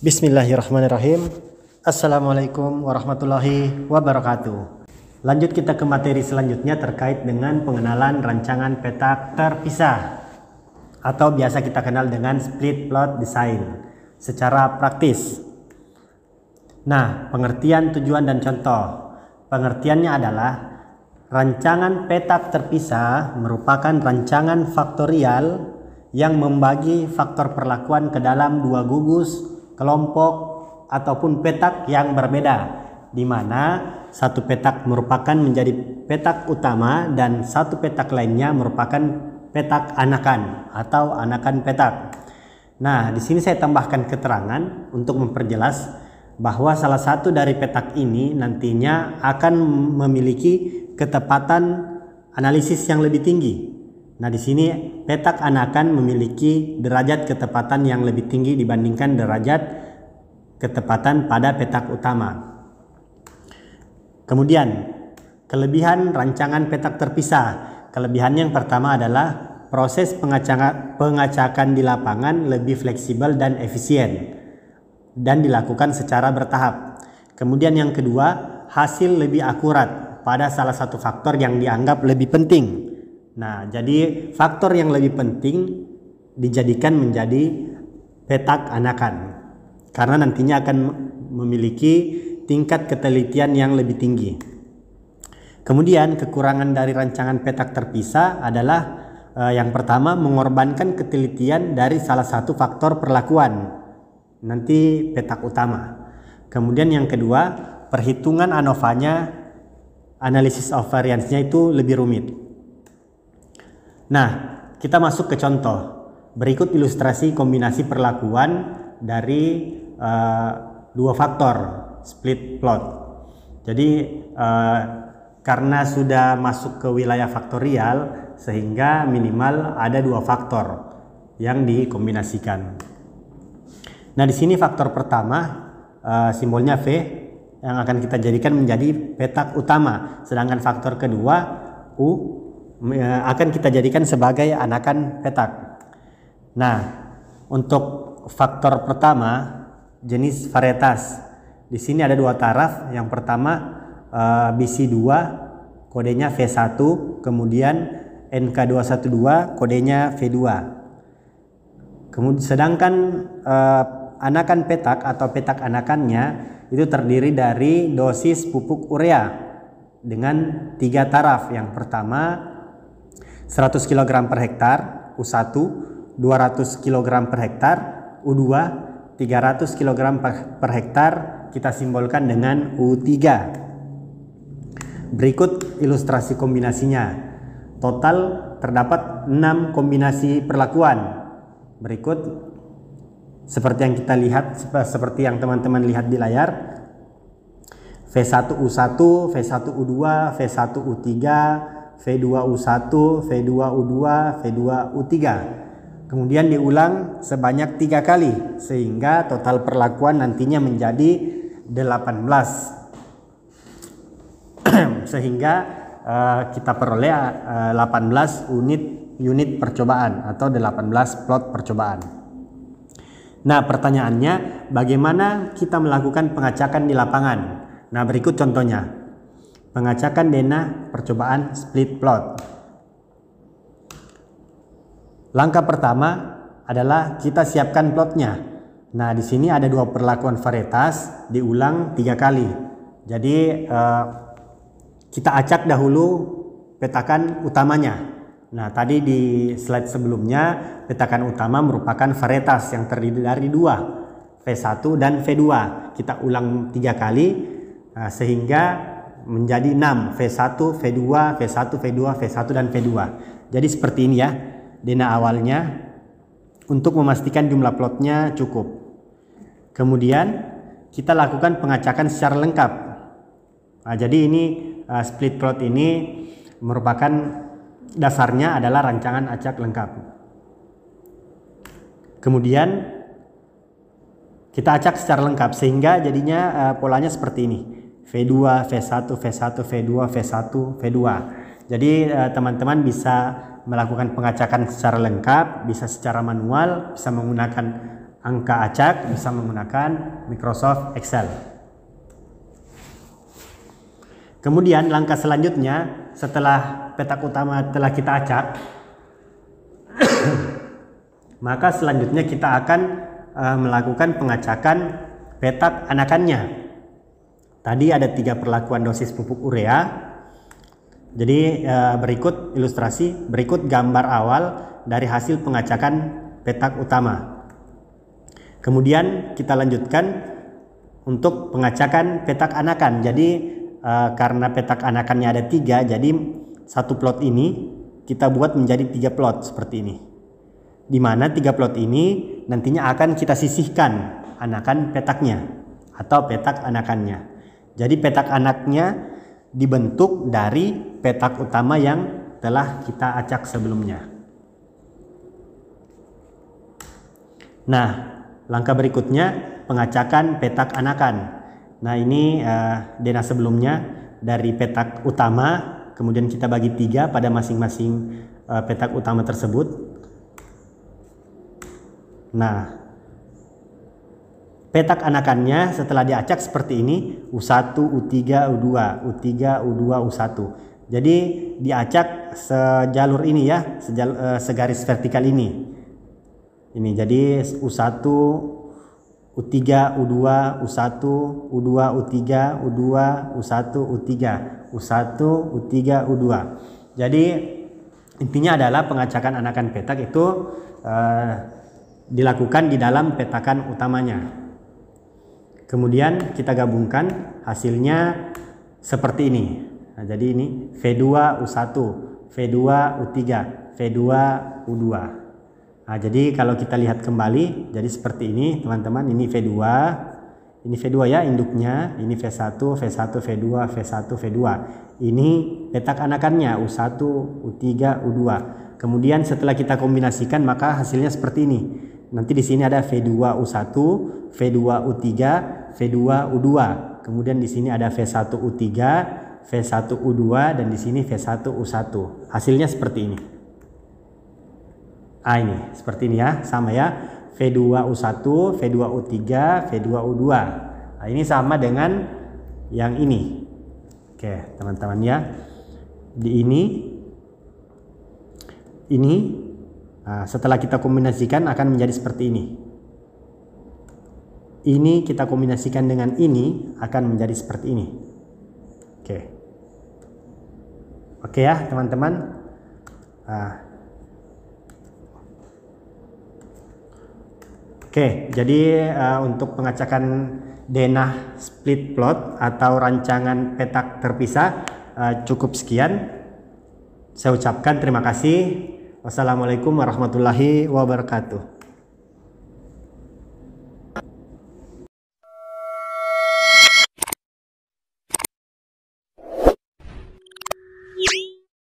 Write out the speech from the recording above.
Bismillahirrahmanirrahim. Assalamualaikum warahmatullahi wabarakatuh. Lanjut kita ke materi selanjutnya terkait dengan pengenalan rancangan petak terpisah atau biasa kita kenal dengan split plot design secara praktis. Nah, pengertian, tujuan, dan contoh. Pengertiannya adalah rancangan petak terpisah merupakan rancangan faktorial yang membagi faktor perlakuan ke dalam dua gugus, kelompok, ataupun petak yang berbeda, di mana satu petak merupakan menjadi petak utama dan satu petak lainnya merupakan petak anakan atau anakan petak. Nah, di sini saya tambahkan keterangan untuk memperjelas bahwa salah satu dari petak ini nantinya akan memiliki ketepatan analisis yang lebih tinggi. Nah, di sini petak anakan memiliki derajat ketepatan yang lebih tinggi dibandingkan derajat ketepatan pada petak utama. Kemudian, kelebihan rancangan petak terpisah. Kelebihan yang pertama adalah proses pengacakan di lapangan lebih fleksibel dan efisien dan dilakukan secara bertahap. Kemudian yang kedua, hasil lebih akurat pada salah satu faktor yang dianggap lebih penting. Nah, jadi faktor yang lebih penting dijadikan menjadi petak anakan karena nantinya akan memiliki tingkat ketelitian yang lebih tinggi. Kemudian kekurangan dari rancangan petak terpisah adalah yang pertama, mengorbankan ketelitian dari salah satu faktor perlakuan, nanti petak utama. Kemudian yang kedua, perhitungan ANOVA-nya, analisis of variance-nya itu lebih rumit. Nah, kita masuk ke contoh. Berikut ilustrasi kombinasi perlakuan dari dua faktor split plot. Jadi karena sudah masuk ke wilayah faktorial, sehingga minimal ada dua faktor yang dikombinasikan. Nah, di sini faktor pertama simbolnya V yang akan kita jadikan menjadi petak utama, sedangkan faktor kedua U akan kita jadikan sebagai anakan petak. Nah, untuk faktor pertama jenis varietas, di sini ada dua taraf. Yang pertama BC2 kodenya V1, kemudian NK212 kodenya V2. Kemudian sedangkan anakan petak atau petak anakannya itu terdiri dari dosis pupuk urea dengan 3 taraf. Yang pertama 100 kg per hektar U1, 200 kg per hektar U2, 300 kg per hektar kita simbolkan dengan U3. Berikut ilustrasi kombinasinya. Total terdapat 6 kombinasi perlakuan. Berikut seperti yang kita lihat, seperti yang teman-teman lihat di layar. V1U1, V1U2, V1U3, V2U1, V2U2, V2U3. Kemudian diulang sebanyak 3 kali sehingga total perlakuan nantinya menjadi 18. Sehingga kita peroleh 18 unit percobaan atau 18 plot percobaan. Nah, pertanyaannya, bagaimana kita melakukan pengacakan di lapangan? Nah, berikut contohnya. Pengacakan denah percobaan split plot. Langkah pertama adalah kita siapkan plotnya. Nah, di sini ada dua perlakuan varietas diulang 3 kali. Jadi kita acak dahulu petakan utamanya. Nah, tadi di slide sebelumnya petakan utama merupakan varietas yang terdiri dari 2, V1 dan V2. Kita ulang 3 kali sehingga menjadi 6, V1, V2, V1, V2, V1 dan V2. Jadi seperti ini ya denah awalnya untuk memastikan jumlah plotnya cukup. Kemudian kita lakukan pengacakan secara lengkap. Nah, jadi ini split plot ini merupakan dasarnya adalah rancangan acak lengkap. Kemudian kita acak secara lengkap sehingga jadinya polanya seperti ini. V2, V1, V1, V2, V1, V2. Jadi teman-teman bisa melakukan pengacakan secara lengkap, bisa secara manual, bisa menggunakan angka acak bisa menggunakan Microsoft Excel. Kemudian langkah selanjutnya setelah petak utama telah kita acak, maka selanjutnya kita akan melakukan pengacakan petak anakannya. Tadi ada 3 perlakuan dosis pupuk urea. Jadi berikut ilustrasi, berikut gambar awal dari hasil pengacakan petak utama. Kemudian kita lanjutkan untuk pengacakan petak anakan. Jadi karena petak anakannya ada 3, jadi satu plot ini kita buat menjadi 3 plot seperti ini. Di mana 3 plot ini nantinya akan kita sisihkan anakan petaknya atau petak anakannya. Jadi petak anaknya dibentuk dari petak utama yang telah kita acak sebelumnya. Nah, langkah berikutnya pengacakan petak anakan. Nah, ini denah sebelumnya dari petak utama, kemudian kita bagi 3 pada masing-masing petak utama tersebut. Nah, petak anakannya setelah diacak seperti ini, U1, U3, U2, U3, U2, U1. Jadi diacak sejalur ini ya, segaris vertikal ini. Ini jadi U1, U3, U2, U1, U2, U3, U2, U1, U3, U1, U3, U2. Jadi intinya adalah pengacakan anakan petak itu dilakukan di dalam petakan utamanya. Kemudian kita gabungkan, hasilnya seperti ini. Nah, jadi ini V2U1, V2U3, V2U2. Nah, jadi kalau kita lihat kembali, jadi seperti ini teman-teman. Ini V2, ini V2 ya induknya, ini V1, V1, V2, V1, V2. Ini petak anakannya U1, U3, U2. Kemudian setelah kita kombinasikan maka hasilnya seperti ini. Nanti di sini ada V2U1, V2U3, V2U2. Kemudian di sini ada V1U3, V1U2 dan di sini V1U1. Hasilnya seperti ini. Ini seperti ini ya, sama ya. V2U1, V2U3, V2U2. Nah, ini sama dengan yang ini. Oke, teman-teman ya. Di ini setelah kita kombinasikan akan menjadi seperti ini. Ini kita kombinasikan dengan ini akan menjadi seperti ini. Oke ya teman-teman. Oke, jadi untuk pengacakan denah split plot atau rancangan petak terpisah cukup sekian. Saya ucapkan terima kasih. Wassalamualaikum warahmatullahi wabarakatuh.